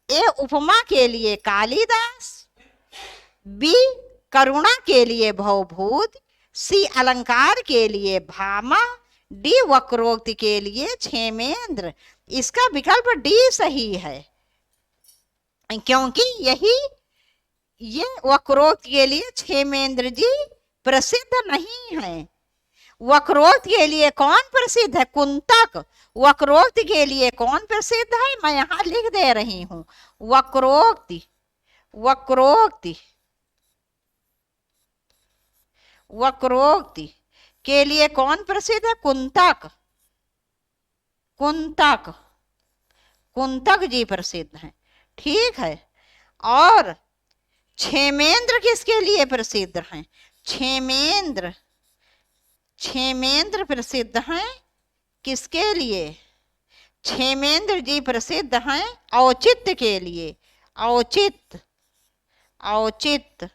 ए उपमा के लिए कालिदास, बी करुणा के लिए भवभूत, सी अलंकार के लिए भामा, डी वक्रोक्ति के लिए क्षेमेंद्र। इसका विकल्प डी सही है, क्योंकि ये वक्रोक्ति के लिए क्षेमेंद्र जी प्रसिद्ध नहीं है। वक्रोक्ति के लिए कौन प्रसिद्ध है? कुंतक। वक्रोक्ति के लिए कौन प्रसिद्ध है? मैं यहां लिख दे रही हूं, वक्रोक्ति। वक्रोक्ति, वक्रोक्ति के लिए कौन प्रसिद्ध है? कुंतक। कुंतक, कुंतक जी प्रसिद्ध हैं, ठीक है। और क्षेमेंद्र किसके लिए प्रसिद्ध हैं? क्षेमेंद्र, क्षेमेंद्र प्रसिद्ध हैं किसके लिए? क्षेमेंद्र जी प्रसिद्ध हैं औचित्य के लिए। औचित्य, औचित्य।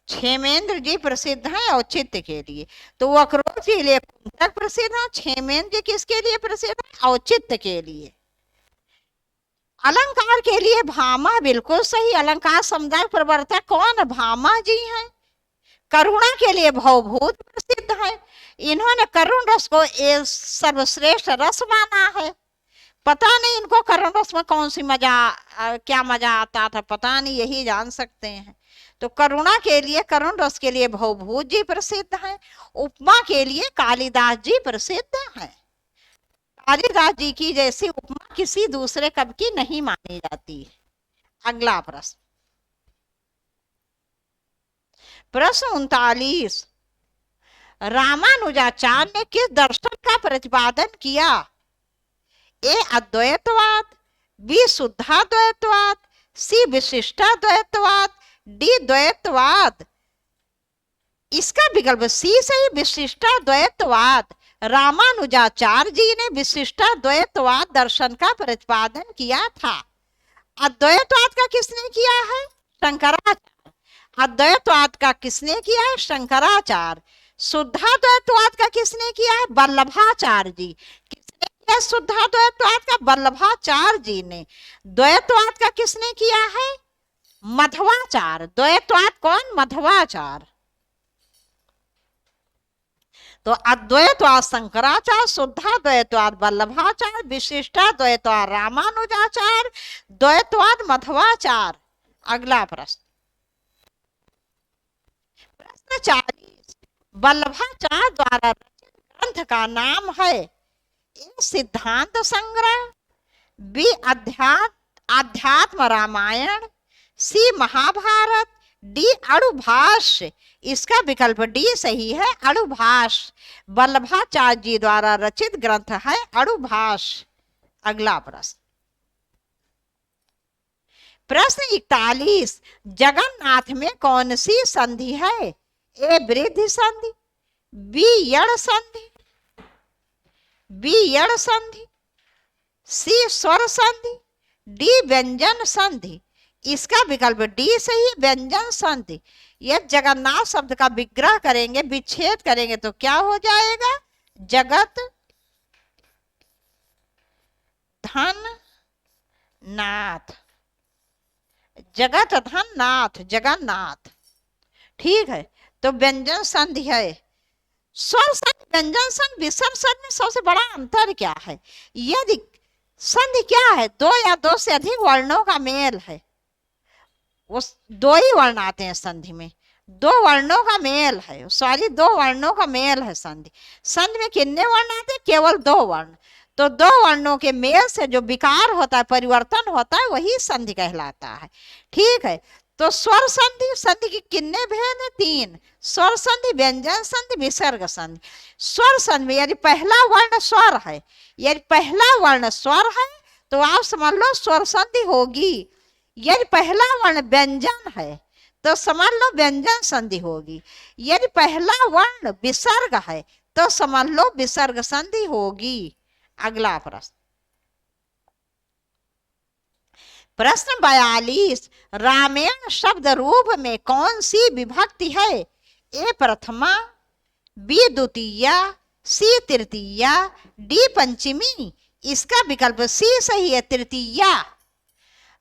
क्षेमेंद्र जी प्रसिद्ध हैं औचित्य के लिए। तो वक्रोक्ति के लिए कुंतक प्रसिद्ध है, क्षेमेंद्र जी किसके लिए प्रसिद्ध है? औचित्य के लिए। अलंकार के लिए भामा, बिल्कुल सही। अलंकार समुदाय प्रवर्तक कौन? भामा जी हैं। करुणा के लिए भवभूत प्रसिद्ध है। इन्होंने करुण रस को सर्वश्रेष्ठ रस माना है। पता नहीं इनको करुण रस में कौन सी क्या मजा आता था, पता नहीं, यही जान सकते हैं। तो करुणा के लिए, करुण रस के लिए भवभूत जी प्रसिद्ध हैं। उपमा के लिए कालिदास जी प्रसिद्ध हैं। कालिदास जी की जैसी उपमा किसी दूसरे कवि की नहीं मानी जाती है। अगला प्रश्न, प्रश्न 39, रामानुजाचार्य ने किस दर्शन का प्रतिपादन किया? ए अद्वैतवाद, बी शुद्धाद्वैतवाद, सी विशिष्टाद्वैतवाद, डी द्वैतवाद। इसका विकल्प सी सही, विशिष्टाद्वैतवाद। रामानुजाचार्य जी ने विशिष्टाद्वैतवाद दर्शन का प्रतिपादन किया था। अद्वैतवाद का किसने किया है? शंकराचार्य। अद्वैतवाद का किसने किया है? शंकराचार्य। शुद्धाद्वैतवाद का किसने किया है? वल्लभाचार्य जी। किसने किया शुद्धाद्वैतवाद का? वल्लभाचार्य जी ने। द्वैतवाद का किसने किया है? मध्वाचार्य। द्वैतवाद कौन? मध्वाचार्य। तो अद्वैतवाद शंकराचार्य, शुद्धाद्वैतवाद वल्लभाचार्य, विशिष्टाद्वैतवाद रामानुजाचार्य, द्वैतवाद मध्वाचार्य। अगला प्रश्न, प्रश्न 40, वल्लभाचार्य द्वारा रचित ग्रंथ का नाम है? ए सिद्धांत संग्रह, बी अध्यात्म रामायण, सी महाभारत, डी अणुभाष्य। इसका विकल्प डी सही है, अणुभाष्य। वल्लभाचार्य जी द्वारा रचित ग्रंथ है अणुभाष्य। अगला प्रश्न, प्रश्न 41, जगन्नाथ में कौन सी संधि है? ए वृद्धि संधि, बी यण संधि, बी यण संधि, सी स्वर संधि, डी व्यंजन संधि। इसका विकल्प डी सही, व्यंजन संधि। यह जगन्नाथ शब्द का विग्रह करेंगे, विच्छेद करेंगे तो क्या हो जाएगा? जगत धन नाथ, जगत धन नाथ, जगन्नाथ। ठीक है, तो व्यंजन संधि है। स्वर संधि, व्यंजन संधि, विसर्ग संधि में सबसे बड़ा अंतर क्या है? यदि संधि क्या है? दो या दो से अधिक वर्णों का मेल है। वो दो ही वर्ण आते हैं संधि में, दो वर्णों का मेल है, सॉरी दो वर्णों का मेल है संधि। संधि में कितने वर्ण आते हैं? केवल दो वर्ण। तो दो वर्णों के मेल से जो विकार होता है, परिवर्तन होता है, वही संधि कहलाता है। ठीक है, तो स्वर संधि, संधि के कितने भेद हैं? 3। स्वर संधि, व्यंजन संधि, विसर्ग संधि। स्वर संधि में यदि पहला वर्ण स्वर है, यदि पहला वर्ण स्वर है तो आप समझ लो स्वर संधि होगी। यदि पहला वर्ण व्यंजन है तो समझ लो व्यंजन संधि होगी। यदि पहला वर्ण विसर्ग है तो समझ लो विसर्ग संधि होगी। अगला प्रश्न, प्रश्न 42, रामायण शब्द रूप में कौन सी विभक्ति है? ए प्रथमा, बी द्वितीया, सी तृतीया, डी पंचमी। इसका विकल्प सी सही है, तृतीया।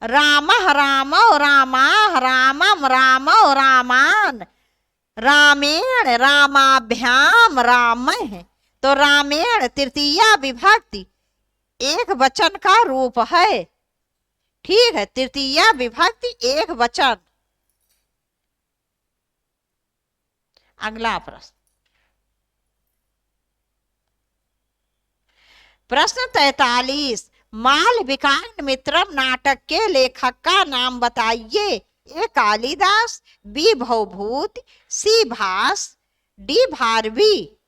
राम रामो रामा, रामम रामो रामान, रामेण रामाभ्याम राम। तो रामेण तृतीया विभक्ति एक वचन का रूप है। ठीक है, तृतीया विभक्ति एक वचन। अगला प्रश्न, प्रश्न 43, मालविकाग्निमित्रम नाटक के लेखक का नाम बताइए। ए कालिदास, बी भवभूति, सी भास, डी भारवी।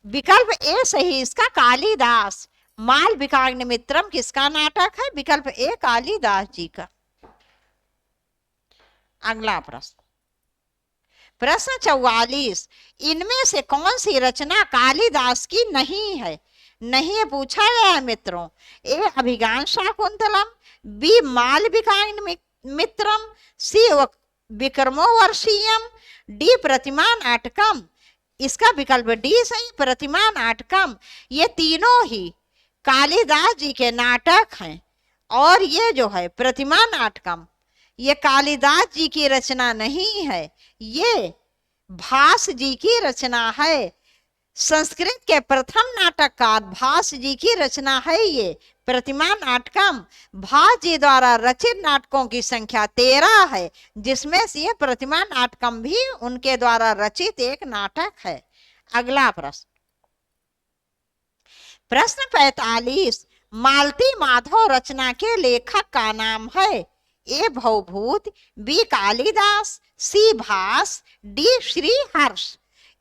विकल्प ए सही, इसका कालिदास। मालविकाग्निमित्रम किसका नाटक है? विकल्प ए कालिदास जी का। अगला प्रश्न, प्रश्न 44, इनमें से कौन सी रचना कालिदास की नहीं है? नहीं पूछा गया है मित्रों। ए अभिज्ञान शाकुंतलम, बी मालविकाग्निमित्रम, सी विक्रमोर्वशीयम, डी प्रतिमा नाटकम। इसका विकल्प डी सही, प्रतिमा नाटकम। ये तीनों ही कालिदास जी के नाटक हैं और ये जो है प्रतिमा नाटकम ये कालिदास जी की रचना नहीं है, ये भास जी की रचना है। संस्कृत के प्रथम नाटककार भास जी की रचना है ये प्रतिमा नाटकम। भास जी द्वारा रचित नाटकों की संख्या 13 है, जिसमें से ये प्रतिमा नाटकम भी उनके द्वारा रचित एक नाटक है। अगला प्रश्न, प्रश्न 45, मालती माधव रचना के लेखक का नाम है? ए भवभूत, बी कालिदास, सी भास, डी श्रीहर्ष।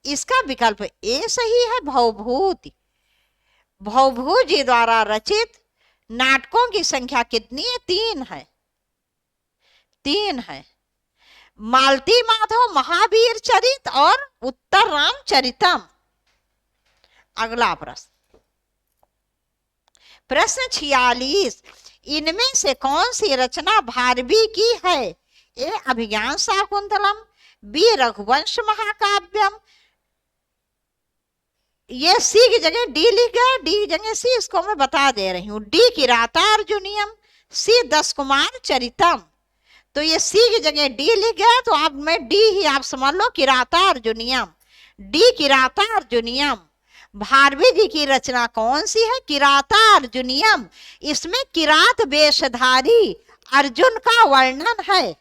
इसका विकल्प ए सही है, भवभूत। भवभूत जी द्वारा रचित नाटकों की संख्या कितनी है? 3 है, 3 है। मालती माधव महावीर चरित और उत्तर रामचरितम। अगला प्रश्न, प्रश्न 46, इनमें से कौन सी रचना भारवी की है? ए अभिज्ञान शाकुंतलम, बी रघुवंश महाकाव्यम। ये सी की जगह डी लिख गया, डी की जगह सी, इसको मैं बता दे रही हूँ। डी किरातार्जुनीयम, सी 10 कुमार चरितम। तो ये सी की जगह डी लिख गया, तो अब मैं डी ही आप समझ लो, किरातार्जुनीयम। डी किरातार्जुनीयम। भारवी जी की रचना कौन सी है? किरातार्जुनीयम। इसमें किरात वेशधारी अर्जुन का वर्णन है।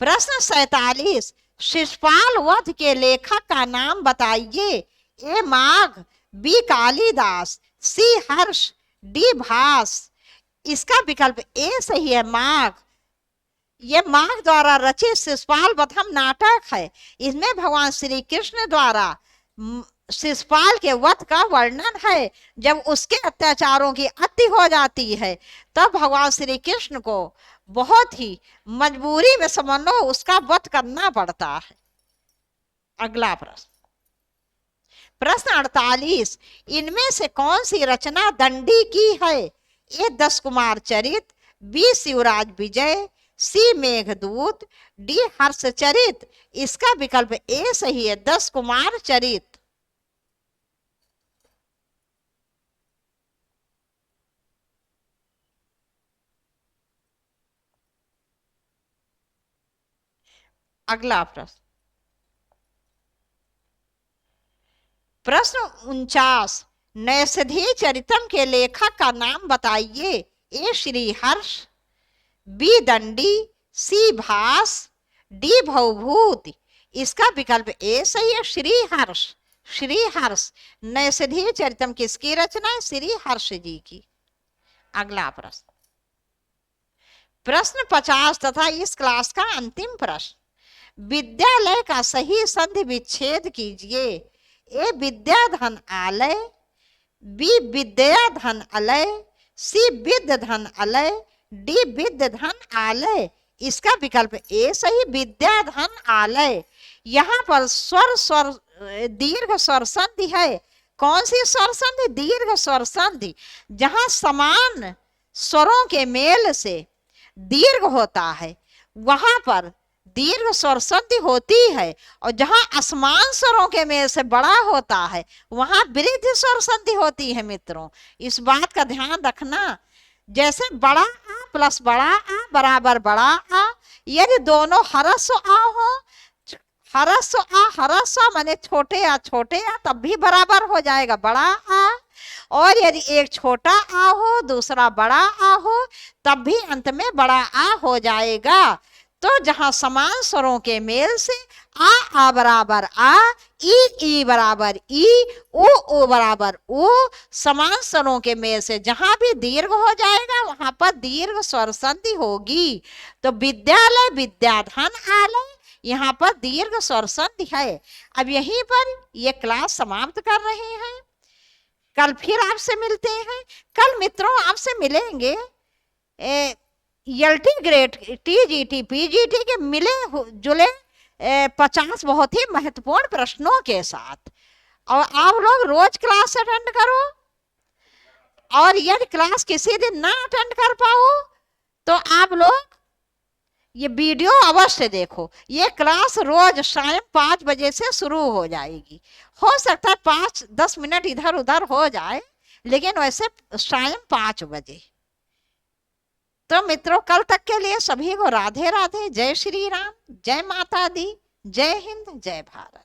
प्रश्न 47, शिशुपाल वध के लेखक का नाम बताइए। ए माघ, बी कालिदास, सी हर्ष, डी भास। इसका विकल्प ए सही है, माघ। ये माघ द्वारा रचित शिशुपाल वधम नाटक है। इसमें भगवान श्री कृष्ण द्वारा शिशुपाल के वध का वर्णन है। जब उसके अत्याचारों की अति हो जाती है, तब भगवान श्री कृष्ण को बहुत ही मजबूरी में समझ लो उसका वध करना पड़ता है। अगला प्रश्न, प्रश्न 48, इनमें से कौन सी रचना दंडी की है? ए 10 कुमार चरित, बी शिवराज विजय, सी मेघदूत, डी हर्षचरित। इसका विकल्प ए सही है, 10 कुमार चरित। अगला प्रश्न, प्रश्न 49, नैषधीय चरितम के लेखक का नाम बताइए। ए श्रीहर्ष, बी दंडी, सी भास, डी भवभूत। इसका विकल्प ए सही है, श्रीहर्ष। श्रीहर्ष। नैषधीय चरितम किसकी रचना है? श्रीहर्ष जी की। अगला प्रश्न, प्रश्न 50 तथा इस क्लास का अंतिम प्रश्न, विद्यालय का सही संधि विच्छेद कीजिए। ए विद्याधन आलय, बी विद्याधन अलय, सी विद्यधन अलय, डी विद्यधन आलय। इसका विकल्प ए सही, विद्याधन आलय। यहाँ पर स्वर स्वर दीर्घ स्वर संधि है। कौन सी स्वर संधि? दीर्घ स्वर संधि। जहां समान स्वरों के मेल से दीर्घ होता है, वहां पर दीर्घ स्वर संधि होती है, और जहां असमान स्वरों के मेल से बड़ा होता है, वहां वृद्धि स्वर संधि होती है। मित्रों, इस बात का ध्यान रखना। जैसे बड़ा आ प्लस बड़ा आ बराबर बड़ा आ, यदि दोनों ह्रस्व आ हो, ह्रस्व माने छोटे आ, तब भी बराबर हो जाएगा बड़ा आ। और यदि एक छोटा आ हो, दूसरा बड़ा आ हो, तब भी अंत में बड़ा आ हो जाएगा। तो जहां समान स्वरों के मेल से आ बराबर आ, ई बराबर ई, ओ बराबर ओ, समान स्वरों के मेल से जहां भी दीर्घ हो जाएगा, वहां पर दीर्घ स्वर संधि होगी। तो विद्यालय, विद्याधन आलय, यहाँ पर दीर्घ स्वर संधि है। अब यहीं पर ये क्लास समाप्त कर रहे हैं। कल फिर आपसे मिलते हैं। कल मित्रों आपसे मिलेंगे एलटी ग्रेड, टीजीटी, पीजीटी के मिले जुले 50 बहुत ही महत्वपूर्ण प्रश्नों के साथ। और आप लोग रोज क्लास अटेंड करो, और यदि क्लास किसी दिन ना अटेंड कर पाओ तो आप लोग ये वीडियो अवश्य देखो। ये क्लास रोज शाम 5 बजे से शुरू हो जाएगी। हो सकता है 5-10 मिनट इधर उधर हो जाए, लेकिन वैसे शाम 5 बजे। तो मित्रों, कल तक के लिए सभी को राधे राधे। जय श्री राम, जय माता दी, जय हिंद, जय भारत।